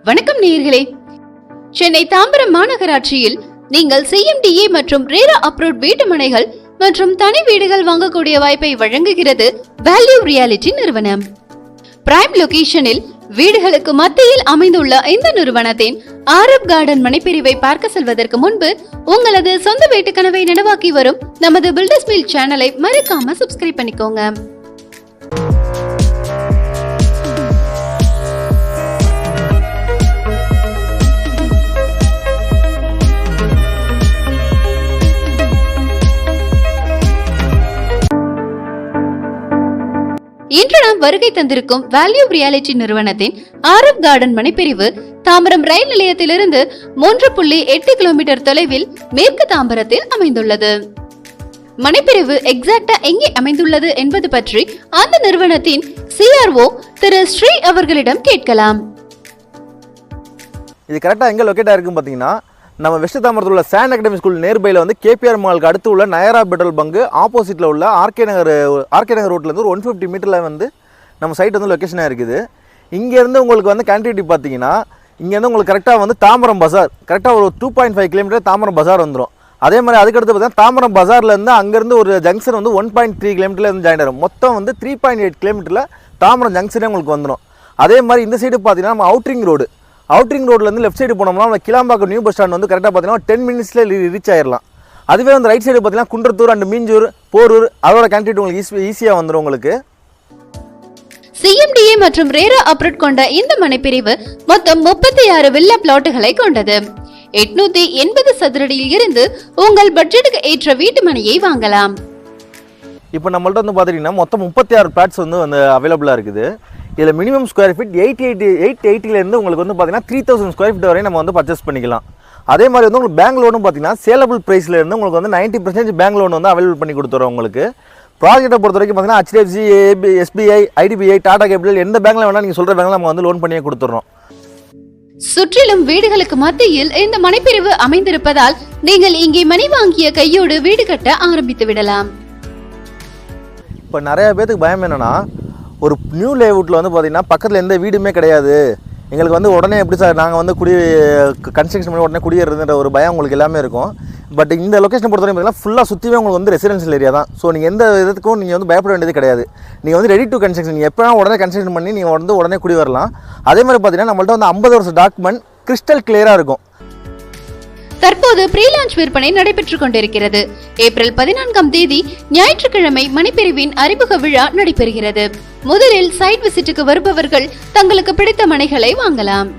வணக்கம் நேயர்களே. சென்னை தாம்பரம் மாநகராட்சியில் நீங்கள் CMDA மற்றும் ரேரா அப்ரூவ்ட் வீட்டு மனைகள் மற்றும் தனி வீடுகள் வாங்கக்கூடிய வாய்ப்பை வழங்குகிறது வேல்யூ ரியாலிட்டி நிறுவனம். பிரைம் லொகேஷனில் வீடுகளுக்கு மத்தியில் அமைந்துள்ள இந்த நிறுவனத்தின் ஆரப் கார்டன் மனைப்பிரிவை பார்க்க செல்வதற்கு முன்பு உங்களது சொந்த வீட்டு கனவை நனவாக்கி வரும் நமது பில்டர்ஸ் மீல் சேனலை மறக்காம சப்ஸ்கிரைப் பண்ணிக்கோங்க. இன்று நாம் வருகை தந்திருக்கும் வேல்யூ ரியாலிட்டி நிறுவனத்தின் ஆரப் கார்டன் மனைப்பிரிவு தாம்பரம் ரயில் நிலையத்திலிருந்து 3.8 கிலோமீட்டர் தொலைவில் மேற்கு தாம்பரத்தில் அமைந்துள்ளது. மனைப்பிரிவு எக்ஸாக்டா எங்கே அமைந்துள்ளது என்பது பற்றி அந்த நிறுவனத்தின் CRO திரு ஸ்ரீ அவர்களிடம் கேட்கலாம். இது கரெக்டாக எங்கே லொக்கேட் ஆகிருக்குன்னு பார்த்தீங்கன்னா, நம்ம வெஸ்ட் தாம்பரத்தில் உள்ள சாண்ட் அகாடமி ஸ்கூல் நேர்பையில் வந்து KPR மாலுக்கு அடுத்து உள்ள நயரா பெட்ரோல் பங்கு ஆப்போசிட்டில் உள்ள ஆர்கே நகர் ரோட்லேருந்து ஒரு 150 மீட்டரில் வந்து நம்ம சைட் வந்து லொக்கேஷனாக இருக்குது. இங்கேருந்து உங்களுக்கு வந்து கனெக்டிவிட்டி பார்த்தீங்கன்னா, இங்கேருந்து உங்களுக்கு கரெக்டாக வந்து தாம்பரம் பஜார் கரெக்டாக ஒரு 2.5 கிலோமீட்டர் தாம்பரம் பஜார் வந்துடும். அதே மாதிரி அதுக்கடுத்து பார்த்தீங்கன்னா தாம்பரம் பஜார்லேருந்து அங்கேருந்து ஒரு ஜங்ஷன் வந்து 1.3 கிலோமீட்டரில் இருந்து ஜாயின் ஆகும். மொத்தம் வந்து 3.8 கிலோமீட்டரில் தாம்பரம் ஜங்ஷனே உங்களுக்கு வந்துடும். அதே மாதிரி இந்த சைடு பார்த்தீங்கன்னா நம்ம அவுட்ரிங் ரோட்லேருந்து லெஃப்ட் சைடு போனோம்னா நம்ம கிளாம்பாக்கம் நியூ பஸ் ஸ்டாண்ட் வந்து கரெக்டாக பார்த்தீங்கன்னா 10 மினிட்ஸில் ரீச் ஆயிடலாம். அதுவே வந்து ரைட் சைடு பார்த்தீங்கன்னா குன்றத்தூர் அண்ட் மீஞ்சூர், போரூர் அதோட கனெக்டிவிட்டி உங்களுக்கு ஈஸியாக வந்துடும். உங்களுக்கு CMDA மற்றும் ரேரா அப்ரூவ்ட் கொண்ட இந்த மனைப்பிரிவு மொத்தம் 36 வில்லா பிளாட்டுகளை கொண்டது. 880 சதுரடியில் இருந்து உங்கள் பட்ஜெட்டுக்கு ஏற்ற வீட்டு மனையை வாங்கலாம். இப்போ நம்மள்ட்ட வந்து பார்த்தீங்கன்னா மொத்தம் 36 பிளாட்ஸ் வந்து அவைலபிளாக இருக்குது. இதில் மினிமம் ஸ்கொயர் ஃபீட் 880 உங்களுக்கு வந்து பார்த்தீங்கன்னா 3000 ஸ்கொயர் ஃபீட் வரையும் நம்ம வந்து பர்ச்சேஸ் பண்ணிக்கலாம். அதே மாதிரி வந்து உங்களுக்கு பேங்க் லோனும் பார்த்தீங்கன்னா சேலபிள் ப்ரைஸில் இருந்து உங்களுக்கு வந்து 90% பேங்க் லோன் வந்து அவைலபிள் பண்ணி கொடுத்துறோம். உங்களுக்கு ப்ராஜெக்ட்டை பொறுத்த வரைக்கும் பார்த்தீங்கன்னா HDFC, SBI, IDBI, Tata capital எந்த பேங்க்ல வேணால் நீங்கள் சொல்கிற பேங்க்ல நம்ம வந்து லோன் பண்ணியே கொடுத்துட்றோம். சுற்றிலும் வீடுகளுக்கு மத்தியில் இந்த மனைப்பிரிவு அமைந்திருப்பதால் நீங்கள் இங்கே மனை வாங்கிய கையோடு வீடு கட்ட ஆரம்பித்து விடலாம். இப்போ நிறைய பேருக்கு பயம் என்னன்னா, ஒரு நியூ லேஅவுட்டில் வந்து பார்த்தீங்கன்னா பக்கத்தில் எந்த வீடுமே கிடையாது, எங்களுக்கு வந்து உடனே எப்படி சார் நாங்கள் வந்து கன்ஸ்ட்ரக்ஷன் பண்ணி உடனே குடியேறதுன்ற ஒரு பயம் உங்களுக்கு எல்லாமே இருக்கும். பட் இந்த லொக்கேஷன் பொறுத்தவரைக்கும் பார்த்தீங்கன்னா ஃபுல்லாக சுற்றிவே உங்களுக்கு வந்து ரெசிடென்ஷியல் ஏரியா தான். ஸோ நீங்கள் எந்த இதுக்கும் நீங்கள் வந்து பயப்பட வேண்டியது கிடையாது. நீங்கள் வந்து ரெடி டு கன்ஸ்ட்ரக்ஷன், நீங்கள் எப்போ உடனே கன்ஸ்ட்ரக்ஷன் பண்ணி நீங்கள் வந்து உடனே குடி வரலாம். அதே மாதிரி பார்த்தீங்கன்னா நம்மள்ட்ட வந்து 50 வருஷம் டாக்குமெண்ட் கிறிஸ்டல் கிளியராக இருக்கும். தற்போது ப்ரீலான்ச் விற்பனை நடைபெற்றுக் கொண்டிருக்கிறது. ஏப்ரல் 14ஆம் தேதி ஞாயிற்றுக்கிழமை மனைப்பிரிவின் அறிமுக விழா நடைபெறுகிறது. முதலில் சைட் விசிட்டுக்கு வருபவர்கள் தங்களுக்கு பிடித்த மனைகளை வாங்கலாம்.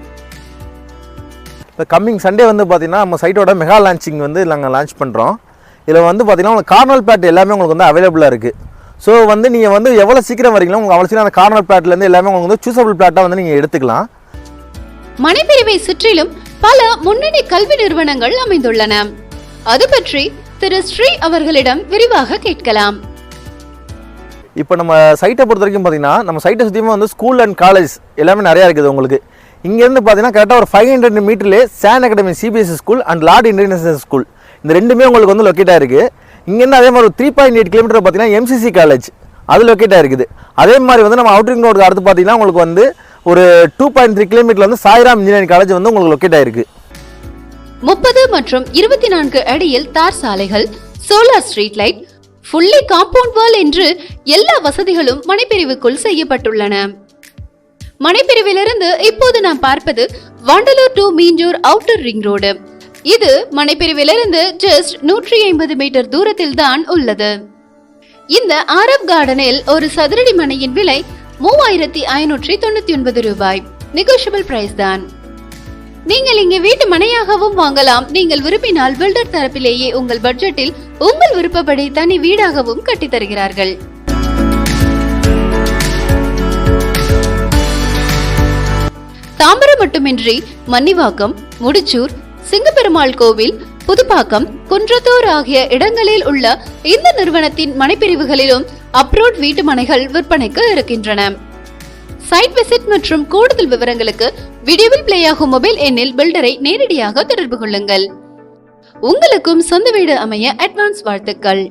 இப்போ கம்மிங் சண்டே வந்து பார்த்தீங்கன்னா நம்ம சைட்டோட மெகா லான்ச்சிங் வந்து நாங்கள் லான்ச் பண்ணுறோம். இதில் வந்து பார்த்தீங்கன்னா உங்களுக்கு கார்னர் பிளாட் எல்லாமே உங்களுக்கு வந்து அவைலபிளாக இருக்குது. ஸோ வந்து நீங்கள் வந்து எவ்வளோ சீக்கிரம் வரீங்களோ உங்களுக்கு அவ்வளோ சீக்கிரம் அந்த கார்னர் பிளாட்லேருந்து எல்லாமே உங்களுக்கு வந்து சூஸபிள் பிளாட்டாக வந்து நீங்கள் எடுத்துக்கலாம். மனைப்பிரிவை சுற்றிலும் பல முன்னணி கல்வி நிறுவனங்கள் அமைந்துள்ளன. அது பற்றி திரு ஸ்ரீ அவர்களிடம் விரிவாக கேட்கலாம். இப்போ நம்ம சைட்டை பொறுத்த வரைக்கும் பார்த்தீங்கன்னா நம்ம சைட்டை சுற்றியுமே வந்து ஸ்கூல் அண்ட் காலேஜ் எல்லாமே நிறையா இருக்குது. உங்களுக்கு இங்கேருந்து பார்த்தீங்கன்னா கரெக்டாக ஒரு 500 மீட்டர்லேயே sand academy CBSE school and lord international school இந்த ரெண்டுமே உங்களுக்கு வந்து லொக்கேட் ஆகிருக்கு. இங்கேருந்து அதே மாதிரி ஒரு 3.8 கிலோமீட்டர் பார்த்தீங்கன்னா MCC காலேஜ் அது லொக்கேட் ஆகிருக்குது. அதே மாதிரி வந்து நம்ம அவுட்ரிங் ரோடுக்கு அடுத்து பார்த்தீங்கன்னா உங்களுக்கு வந்து ஒரு 2.3 கிலோமீட்டர் வந்து சாய்ராம் இன்ஜினியரிங் காலேஜ் வந்து உங்களுக்கு லொக்கேட் ஆயிருக்கு. 30 மற்றும் 24 அடியில் தார் சாலைகள், solar street light, fully compound wall என்று எல்லா வசதிகளும் மனைப்பிரிவுக்குள் செய்யப்பட்டுள்ளன. மனைப்பிரிவிலிருந்து இப்போது நாம் பார்ப்பது Vandalur to Minjur outer ring road. இது மனைப்பிரிவிலிருந்து ஜஸ்ட் 150 மீட்டர் தூரத்தில் தான் உள்ளது. இந்த ஆரப் கார்டனில் ஒரு சதுரடி மனையின் விலை 3599 ரூபாய். நெகோஷியபிள் பிரைஸ் தான். நீங்கள் இங்கே வீட்டு மனையாகவும் வாங்கலாம். நீங்கள் விரும்பினால் பில்டர் தரப்பிலேயே உங்கள் பட்ஜெட்டில் உங்கள் விருப்பப்படி தனி வீடாகவும் கட்டித் தருகிறார்கள். தாம்பரம் மட்டுமின்றி மன்னிவாக்கம், முடிச்சூர், சிங்கப்பெருமாள் கோவில், புதுப்பாக்கம், குன்றத்தூர் ஆகிய இடங்களில் உள்ள இந்த நிறுவனத்தின் மனைப்பிரிவுகளிலும் அப்ரூவ்ட் வீட்டு மனைகள் விற்பனைக்கு இருக்கின்றன. சைட் விசிட் மற்றும் கூடுதல் விவரங்களுக்கு வீடியோவில் பிளே ஆகும் மொபைல் எண்ணில் பில்டரை நேரடியாக தொடர்பு கொள்ளுங்கள். உங்களுக்கும் சொந்த வீடு அமைய அட்வான்ஸ் வாழ்த்துக்கள்.